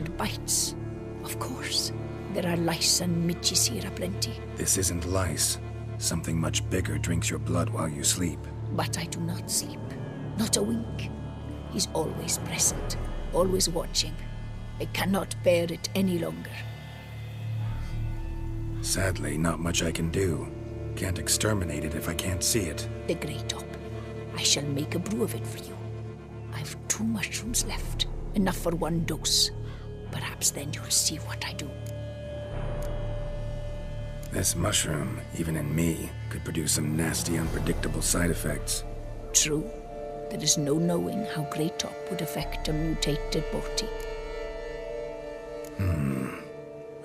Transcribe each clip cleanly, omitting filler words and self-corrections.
had bites. Of course, there are lice and midges here aplenty. This isn't lice. Something much bigger drinks your blood while you sleep. But I do not sleep. Not a wink. He's always present, always watching. I cannot bear it any longer. Sadly, not much I can do. Can't exterminate it if I can't see it. The Grey Top. I shall make a brew of it for you. I've 2 mushrooms left. Enough for 1 dose. Perhaps then you'll see what I do. This mushroom, even in me, could produce some nasty, unpredictable side effects. True. There is no knowing how Grey Top would affect a mutated body.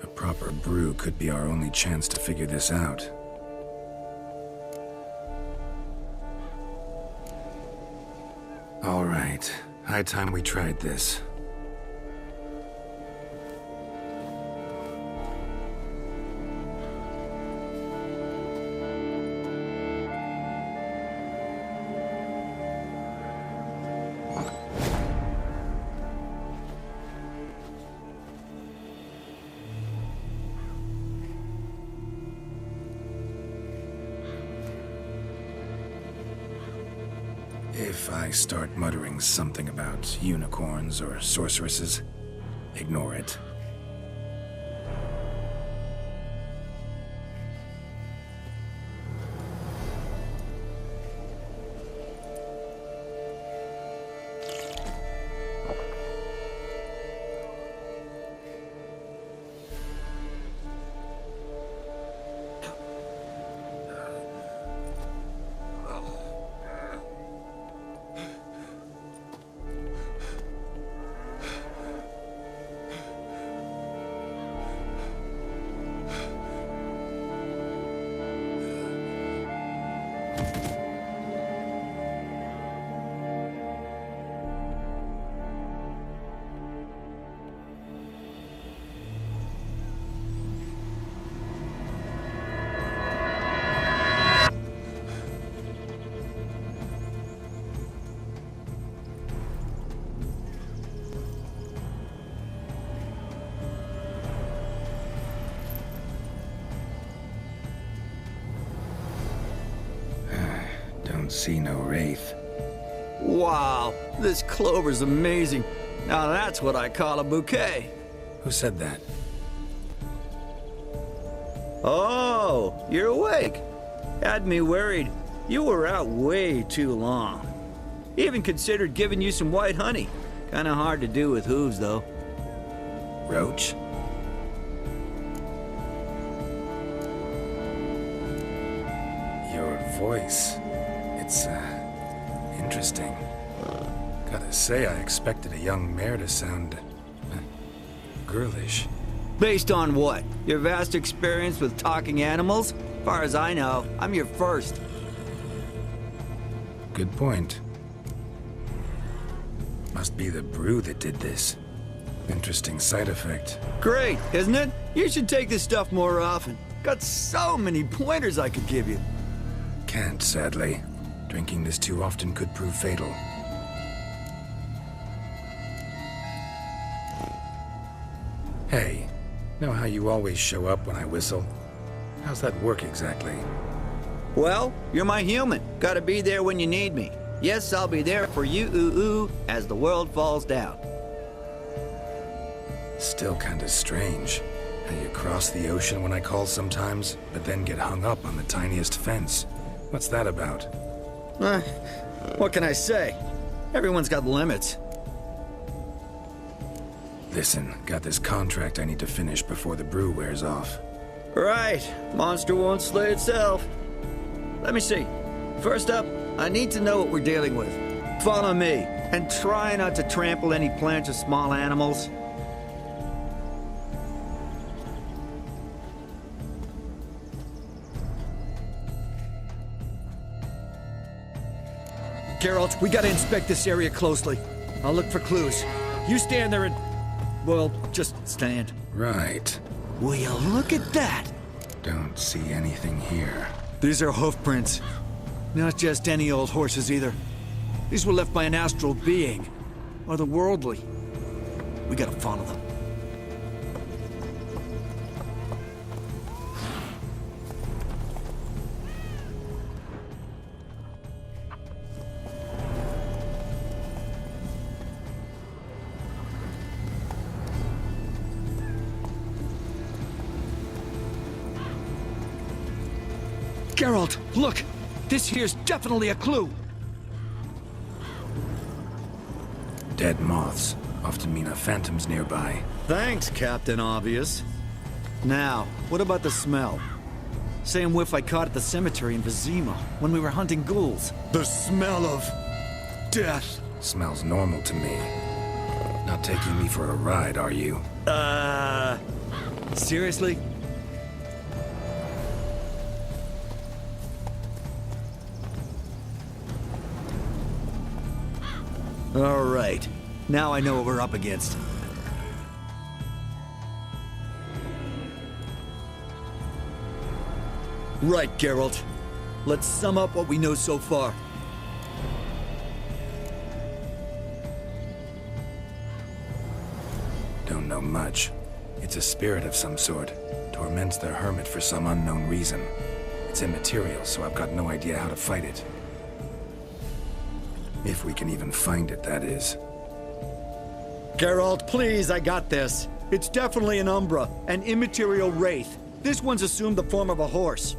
A proper brew could be our only chance to figure this out. All right. High time we tried this. If I start muttering something about unicorns or sorceresses, ignore it. See no wraith. Wow, this clover's amazing. Now that's what I call a bouquet. Who said that? Oh, you're awake. Had me worried. You were out way too long. Even considered giving you some white honey. Kinda hard to do with hooves, though. Roach? Your voice. It's, interesting. Gotta say, I expected a young mare to sound... girlish. Based on what? Your vast experience with talking animals? Far as I know, I'm your first. Good point. Must be the brew that did this. Interesting side effect. Great, isn't it? You should take this stuff more often. Got so many pointers I could give you. Can't, sadly. Drinking this too often could prove fatal. Hey, know how you always show up when I whistle? How's that work exactly? Well, you're my human. Gotta be there when you need me. Yes, I'll be there for you, ooh, as the world falls down. Still kinda strange. How you cross the ocean when I call sometimes, but then get hung up on the tiniest fence. What's that about? What can I say? Everyone's got limits. Listen, got this contract I need to finish before the brew wears off. Right. Monster won't slay itself. Let me see. First up, I need to know what we're dealing with. Follow me, and try not to trample any plants or small animals. Geralt, we gotta inspect this area closely. I'll look for clues. You stand there and... well, just stand. Right. Will you look at that? Don't see anything here. These are hoof prints. Not just any old horses either. These were left by an astral being. Otherworldly. We gotta follow them. Geralt, look! This here's definitely a clue! Dead moths often mean a phantom's nearby. Thanks, Captain Obvious. Now, what about the smell? Same whiff I caught at the cemetery in Vizima when we were hunting ghouls. The smell of... death. Smells normal to me. Not taking me for a ride, are you? Seriously? All right. Now I know what we're up against. Right, Geralt. Let's sum up what we know so far. Don't know much. It's a spirit of some sort. Torments the hermit for some unknown reason. It's immaterial, so I've got no idea how to fight it. If we can even find it, that is. Geralt, please, I got this. It's definitely an Umbra, an immaterial wraith. This one's assumed the form of a horse.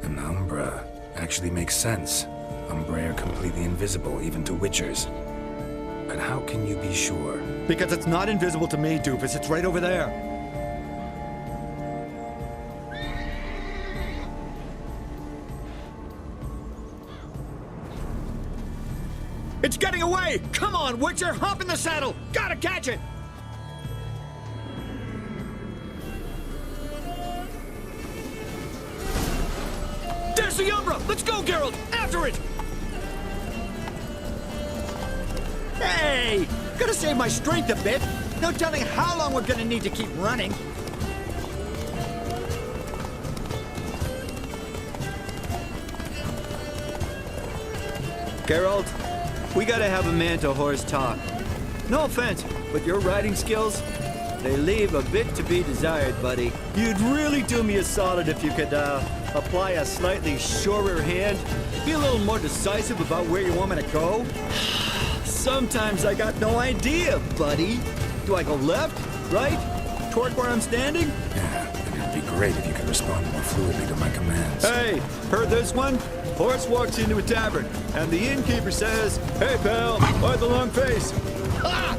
An Umbra actually makes sense. Umbrae are completely invisible, even to Witchers. But how can you be sure? Because it's not invisible to me, Doofus. It's right over there. It's getting away! Come on, Witcher! Hop in the saddle! Gotta catch it! There's the Umbra! Let's go, Geralt! After it! Hey! Gotta save my strength a bit. No telling how long we're gonna need to keep running. Geralt, we gotta have a man-to-horse talk. No offense, but your riding skills, they leave a bit to be desired, buddy. You'd really do me a solid if you could, apply a slightly surer hand. Be a little more decisive about where you want me to go. Sometimes I got no idea, buddy. Do I go left, right, toward where I'm standing? Yeah, and it'd be great if you could respond more fluidly to my commands. Hey, heard this one? Horse walks into a tavern, and the innkeeper says, "Hey, pal, why the long face?" Ah!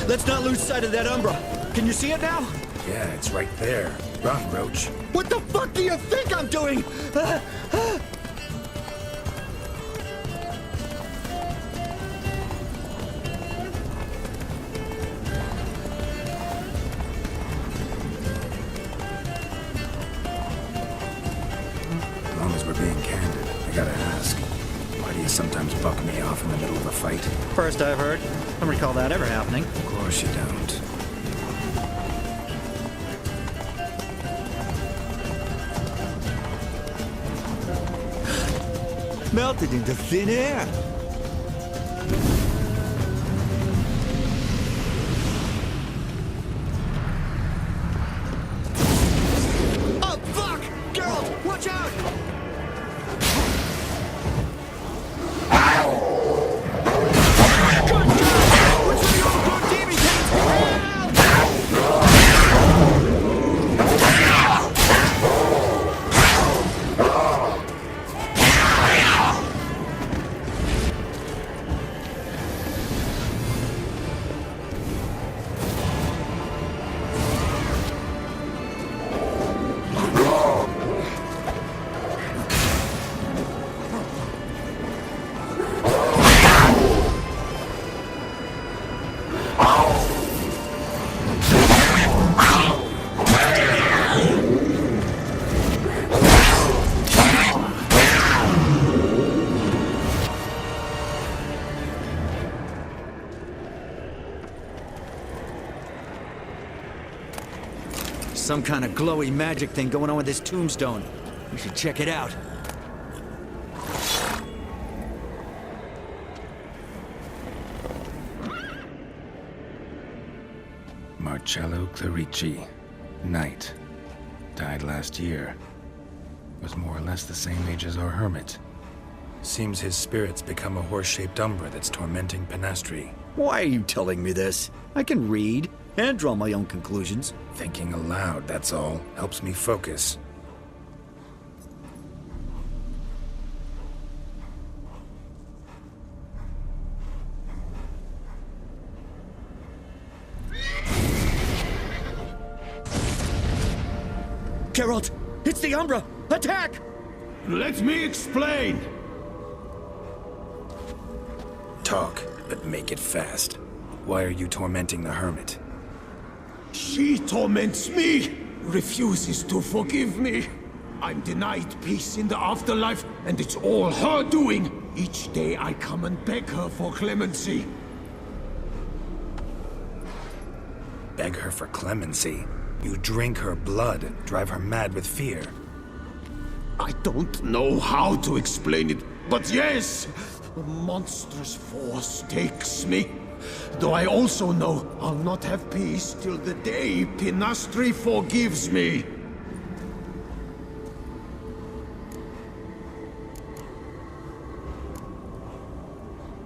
Let's not lose sight of that Umbra. Can you see it now? Yeah, it's right there. Run, Roach. What the fuck do you think I'm doing? As long as we're being candid, I gotta ask. Why do you sometimes buck me off in the middle of a fight? First I've heard. I don't recall that ever happening. Of course you don't. Melted into thin air. Oh, fuck! Geralt, watch out! Good God! Which of you old demon cats? Help! Some kind of glowy magic thing going on with this tombstone. We should check it out. Marcello Clerici. Knight. Died last year. Was more or less the same age as our hermit. Seems his spirit's become a horse-shaped umbra that's tormenting Penastri. Why are you telling me this? I can read and draw my own conclusions. Thinking aloud, that's all. Helps me focus. Geralt, it's the Umbra! Attack! Let me explain! Talk, but make it fast. Why are you tormenting the Hermit? She torments me, refuses to forgive me. I'm denied peace in the afterlife, and it's all her doing. Each day I come and beg her for clemency. Beg her for clemency? You drink her blood, drive her mad with fear. I don't know how to explain it, but yes, a monstrous force takes me. Though I also know I'll not have peace till the day Penastri forgives me.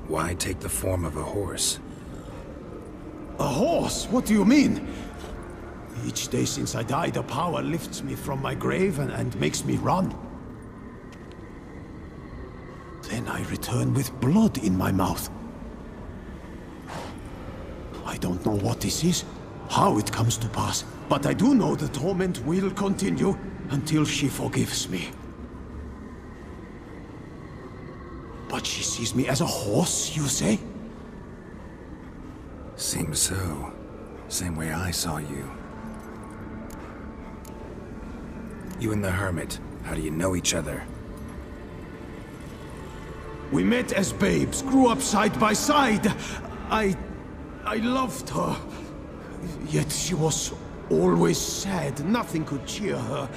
Why take the form of a horse? A horse? What do you mean? Each day since I died, a power lifts me from my grave and makes me run. Then I return with blood in my mouth. I don't know what this is, how it comes to pass, but I do know the torment will continue until she forgives me. But she sees me as a horse, you say? Seems so. Same way I saw you. You and the Hermit, how do you know each other? We met as babes, grew up side by side. I loved her. Yet she was always sad. Nothing could cheer her.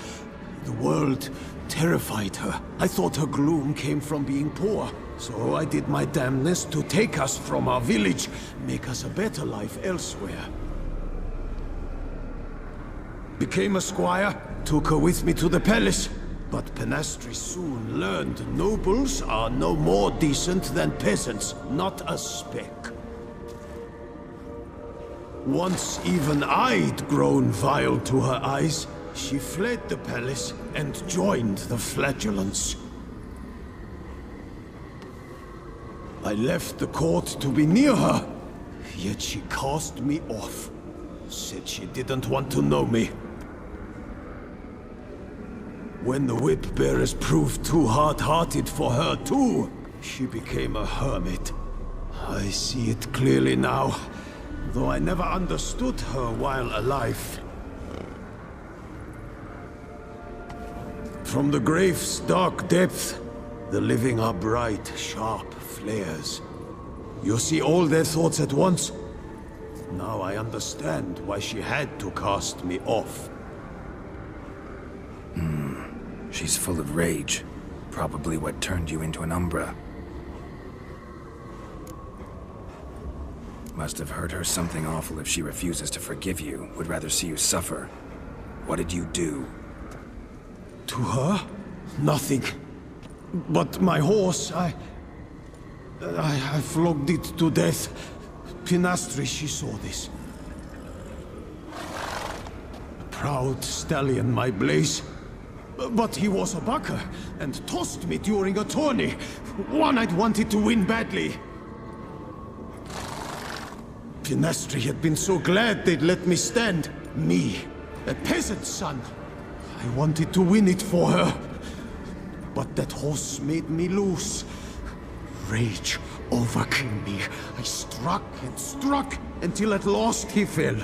The world terrified her. I thought her gloom came from being poor. So I did my damnedest to take us from our village, make us a better life elsewhere. Became a squire, took her with me to the palace. But Penastri soon learned nobles are no more decent than peasants, not a speck. Once even I'd grown vile to her eyes, she fled the palace and joined the Flagellants. I left the court to be near her, yet she cast me off. Said she didn't want to know me. When the whip-bearers proved too hard-hearted for her too, she became a hermit. I see it clearly now, though I never understood her while alive. From the grave's dark depth, the living are bright, sharp flares. You see all their thoughts at once? Now I understand why she had to cast me off. She's full of rage. Probably what turned you into an Umbra. Must have hurt her something awful if she refuses to forgive you, would rather see you suffer. What did you do? To her? Nothing. But my horse, I flogged it to death. Penastri, she saw this. A proud stallion, my Blaze. But he was a bucker, and tossed me during a tourney. One I'd wanted to win badly. Penastri had been so glad they'd let me stand. Me, a peasant's son. I wanted to win it for her. But that horse made me loose. Rage overcame me. I struck and struck, until at last he fell.